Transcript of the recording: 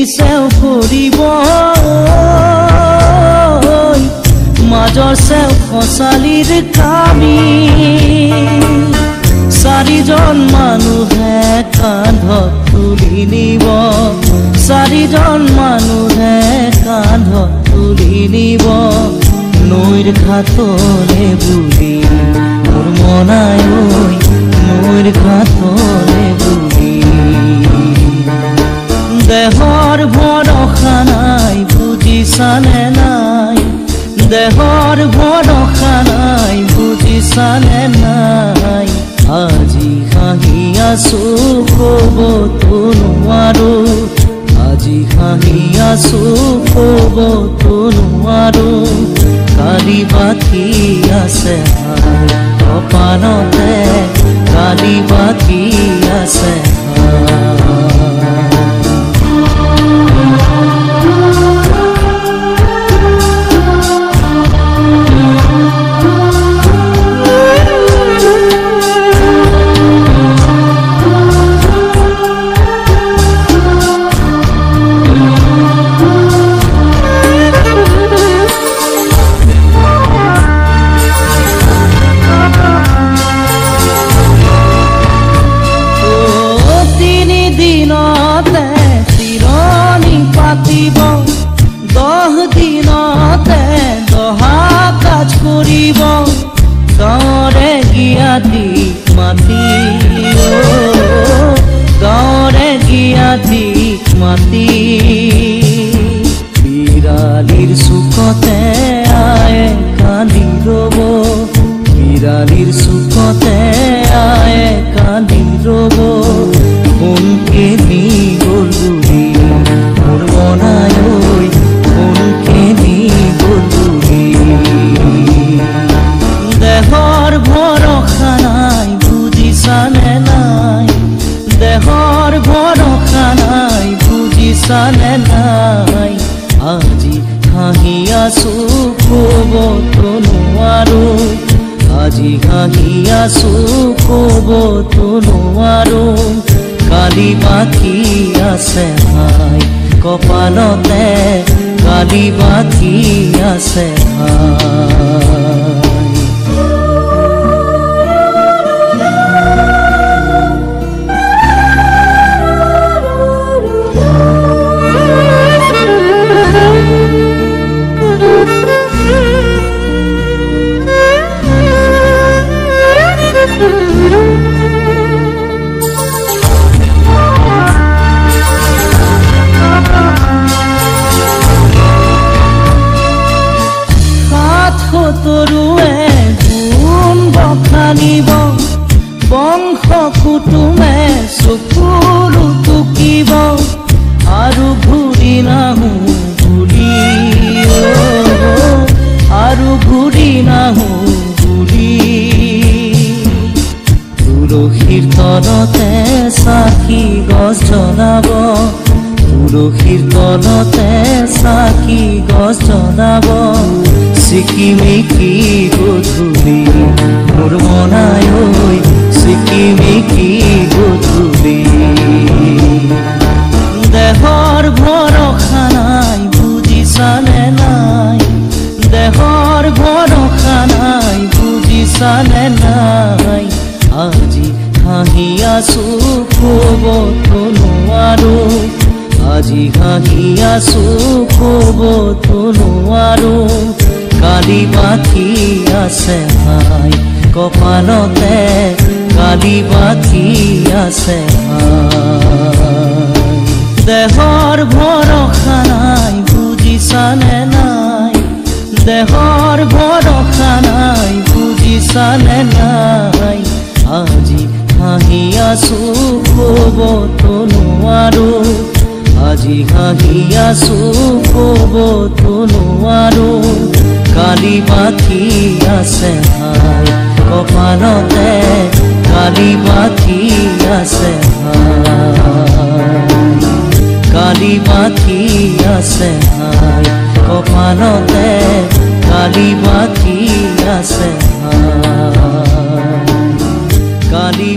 সেও কৰিব মাজৰ সেও খচালিৰ কামি চাৰিজন মানুহে কান্ধত তুলি নিব চাৰিজন মানুহে কান্ধত তুলি নিব নৈৰ ঘাটলে বুলি মোৰ মনাই নৈৰ ঘাটলে বুলি দেহৰ ভৰসা নাই বুজিছানে নাই দেহৰ ভৰসা নাই বুজিছানে নাই আজি হাঁহি আছো ক'বতো নোৱাৰো আজি হাঁহি আছো ক'বতো নোৱাৰো কালি বাকী আছে কপালতে কালি বাকী আছে গাঁৱৰে গিয়াতি মাতি গাঁৱৰে গিয়াতি মাতি বিৰালিৰ চুকতে আয়ে কান্দি ৰ'ব বিৰালিৰ চুকতে আয়ে কান্দি ৰ'ব কোনকে নি গ'ল বুলি মোৰ মনাই কোনকে নি গ'ল বুলি দেহৰ ভৰসা নাই বুজিছানে নাই দেহৰ ভৰসা নাই বুজিছানে নাই আজি হাঁহি আছো ক'বতো নোৱাৰো আজি হাঁহি আছো ক'বতো নোৱাৰো কালি বাকী আছে ভাই কপালতে কালি বাকী আছে ভাই তৰুৱে গুণ বখানিব বংশ কুটুমে চকুলো টুকিব আৰু ঘূৰি নাহো বুলি আৰু ঘূৰি নাহো বুলি তুলসীৰ তলতে চাকি গছ জ্বলাব তুলসীৰ তলতে চাকি গছ জ্বলাব চিকিমিকি গধূলি মোৰ মনাই চিকিমিকি গধূলি দেহৰ ভৰসা নাই বুজিছানে নাই দেহৰ ভৰসা নাই বুজিছানে নাই আজি হাঁহি আছো ক'বতো নোৱাৰো আজি হাঁহি আছো ক'বতো নোৱাৰো কালি বাকী আছে ভাই কপালতে কালি বাকী আছে ভাই দেহৰ ভৰসা নাই বুজিছানে নাই দেহৰ ভৰসা নাই বুজিছানে নাই আজি হাঁহি আছো ক'বতো নোৱাৰো আজি হাঁহি আছো ক'বতো নোৱাৰো কালি বাকী আছে ভাই কপালতে কালি বাকী আছে ভাই কালি বাকী আছে ভাই কপালতে কালি বাকী আছে ভাই কালি